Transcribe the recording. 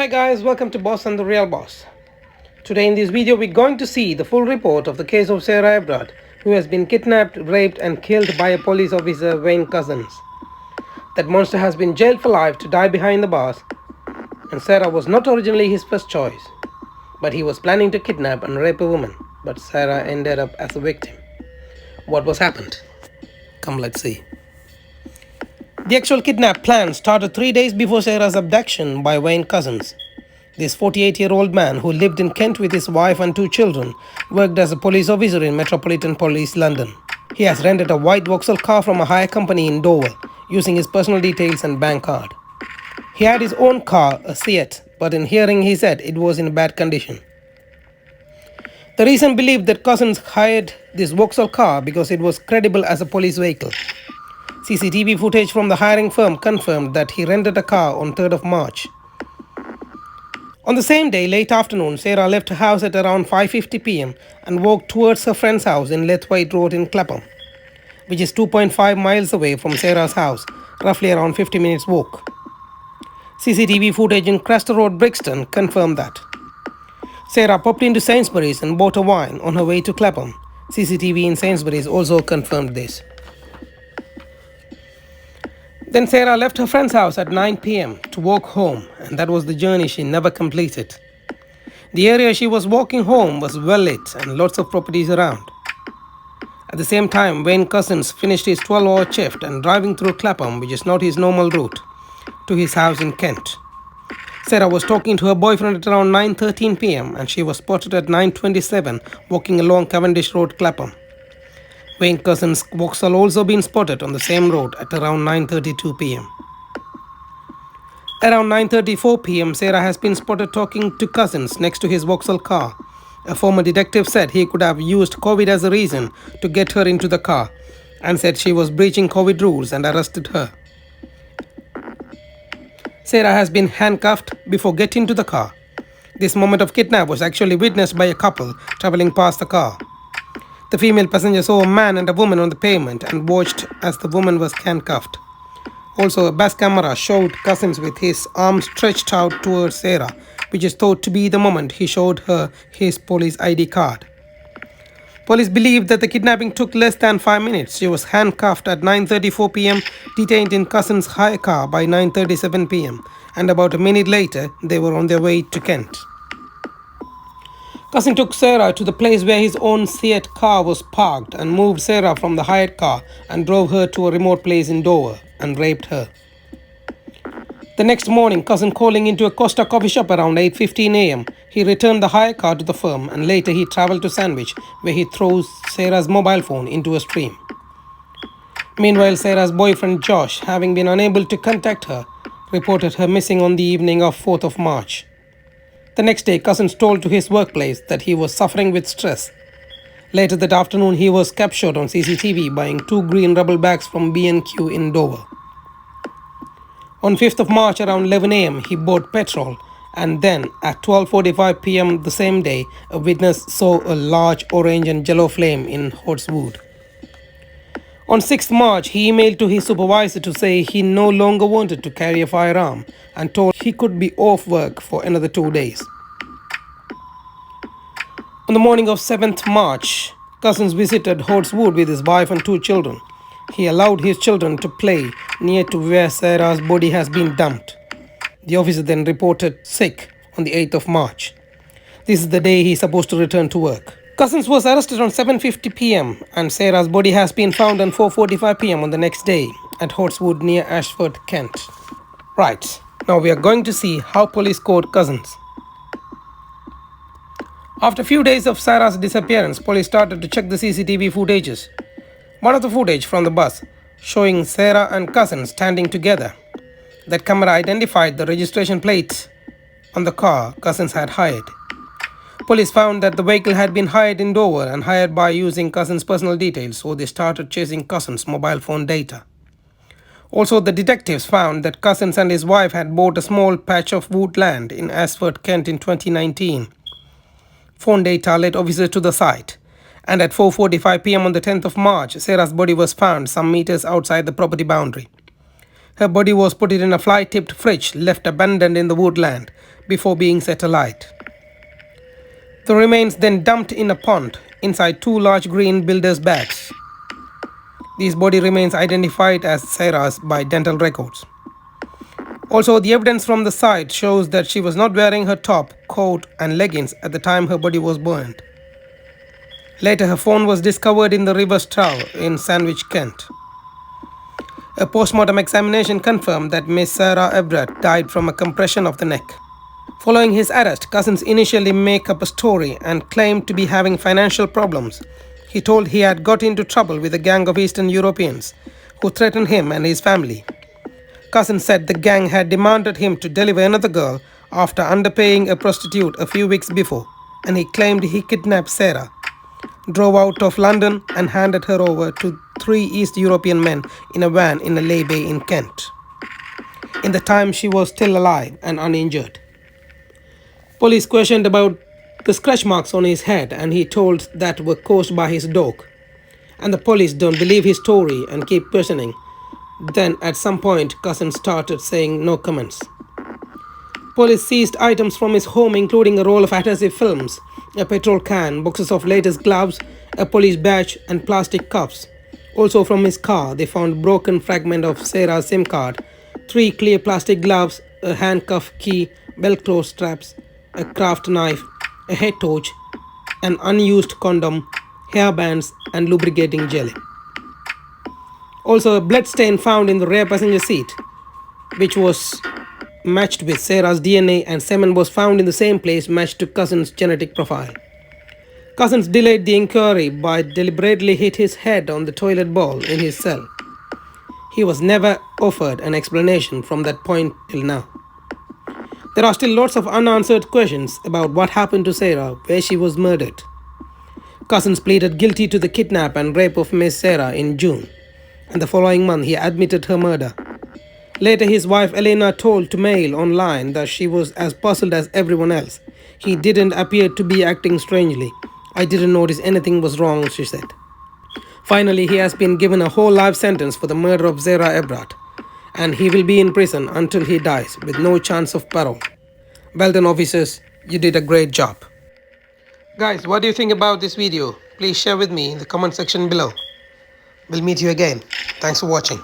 Hi guys, welcome to Boss and the Real Boss. Today in this video we're going to see the full report of the case of Sarah Everard, who has been kidnapped, raped and killed by a police officer, Wayne Couzen. That monster has been jailed for life to die behind the bars, and Sarah was not originally his first choice, but he was planning to kidnap and rape a woman, but Sarah ended up as a victim. What was happened? Come, let's see. The actual kidnap plan started 3 days before Sarah's abduction by Wayne Couzen. This 48-year-old man who lived in Kent with his wife and 2 children worked as a police officer in Metropolitan Police London. He has rented a white Vauxhall car from a hire company in Dover using his personal details and bank card. He had his own car, a Seat, but in hearing he said it was in bad condition. The reason believed that Couzen hired this Vauxhall car because it was credible as a police vehicle. CCTV footage from the hiring firm confirmed that he rented a car on 3rd of March. On the same day, late afternoon, Sarah left her house at around 5:50 p.m. and walked towards her friend's house in Lethwaite Road in Clapham, which is 2.5 miles away from Sarah's house, roughly around 50 minutes walk. CCTV footage in Crester Road, Brixton confirmed that. Sarah popped into Sainsbury's and bought a wine on her way to Clapham. CCTV in Sainsbury's also confirmed this. Then Sarah left her friend's house at 9 p.m. to walk home, and that was the journey she never completed. The area she was walking home was well lit and lots of properties around. At the same time, Wayne Couzen finished his 12-hour shift and driving through Clapham, which is not his normal route, to his house in Kent. Sarah was talking to her boyfriend at around 9:13 p.m. and she was spotted at 9:27 walking along Cavendish Road, Clapham. Wayne Couzen's Vauxhall also been spotted on the same road at around 9:32 p.m. Around 9:34 p.m., Sarah has been spotted talking to Couzen next to his Vauxhall car. A former detective said he could have used COVID as a reason to get her into the car and said she was breaching COVID rules and arrested her. Sarah has been handcuffed before getting to the car. This moment of kidnap was actually witnessed by a couple traveling past the car. The female passenger saw a man and a woman on the pavement and watched as the woman was handcuffed. Also, a bus camera showed Couzen with his arms stretched out towards Sarah, which is thought to be the moment he showed her his police ID card. Police believe that the kidnapping took less than 5 minutes. She was handcuffed at 9:34 p.m., detained in Couzen's hire car by 9:37 p.m., and about a minute later, they were on their way to Kent. Couzen took Sarah to the place where his own Seat car was parked and moved Sarah from the hired car and drove her to a remote place in Dover and raped her. The next morning, Couzen calling into a Costa coffee shop around 8:15 a.m., he returned the hire car to the firm and later he travelled to Sandwich where he throws Sarah's mobile phone into a stream. Meanwhile, Sarah's boyfriend Josh, having been unable to contact her, reported her missing on the evening of 4th of March. The next day, Couzen told to his workplace that he was suffering with stress. Later that afternoon, he was captured on CCTV buying 2 green rubble bags from B&Q in Dover. On 5th of March around 11 a.m., he bought petrol, and then at 12:45 p.m. the same day, a witness saw a large orange and yellow flame in Horswood. On 6th March, he emailed to his supervisor to say he no longer wanted to carry a firearm and told he could be off work for another 2 days. On the morning of 7th March, Couzen visited Horswood with his wife and 2 children. He allowed his children to play near to where Sarah's body has been dumped. The officer then reported sick on the 8th of March. This is the day he is supposed to return to work. Couzen was arrested on 7:50 p.m. and Sarah's body has been found on 4:45 p.m. on the next day at Horswood near Ashford, Kent. Right, now we are going to see how police caught Couzen. After a few days of Sarah's disappearance, police started to check the CCTV footages. One of the footage from the bus showing Sarah and Couzen standing together. That camera identified the registration plate on the car Couzen had hired. Police found that the vehicle had been hired in Dover and hired by using Couzen's personal details, so they started chasing Couzen's mobile phone data. Also, the detectives found that Couzen and his wife had bought a small patch of woodland in Ashford, Kent in 2019. Phone data led officers to the site, and at 4:45 p.m. on the 10th of March, Sarah's body was found some meters outside the property boundary. Her body was put in a fly-tipped fridge left abandoned in the woodland before being set alight. The remains then dumped in a pond inside 2 large green builder's bags. These body remains identified as Sarah's by dental records. Also, the evidence from the site shows that she was not wearing her top, coat and leggings at the time her body was burned. Later, her phone was discovered in the River Stour in Sandwich, Kent. A postmortem examination confirmed that Miss Sarah Everard died from a compression of the neck. Following his arrest, Cousins initially made up a story and claimed to be having financial problems. He told he had got into trouble with a gang of Eastern Europeans who threatened him and his family. Cousins said the gang had demanded him to deliver another girl after underpaying a prostitute a few weeks before, and he claimed he kidnapped Sarah, drove out of London and handed her over to 3 East European men in a van in a lay-by in Kent, in the time she was still alive and uninjured. Police questioned about the scratch marks on his head, and he told that were caused by his dog. And the police don't believe his story and keep questioning. Then at some point, Cousin started saying no comments. Police seized items from his home, including a roll of adhesive films, a petrol can, boxes of latest gloves, a police badge and plastic cuffs. Also from his car, they found broken fragment of Sarah's SIM card, 3 clear plastic gloves, a handcuff key, Velcro straps, a craft knife, a head torch, an unused condom, hairbands and lubricating jelly. Also, a blood stain found in the rear passenger seat, which was matched with Sarah's DNA, and semen was found in the same place matched to Cousin's genetic profile. Cousins delayed the inquiry by deliberately hit his head on the toilet bowl in his cell. He was never offered an explanation from that point till now. There are still lots of unanswered questions about what happened to Sarah, where she was murdered. Cousins pleaded guilty to the kidnap and rape of Miss Sarah in June, and the following month he admitted her murder. Later, his wife Elena told to Mail online that she was as puzzled as everyone else. He didn't appear to be acting strangely. I didn't notice anything was wrong, she said. Finally, he has been given a whole life sentence for the murder of Sarah Everard, and he will be in prison until he dies with no chance of parole. Well done, officers, you did a great job. Guys, what do you think about this video? Please share with me in the comment section below. We'll meet you again. Thanks for watching.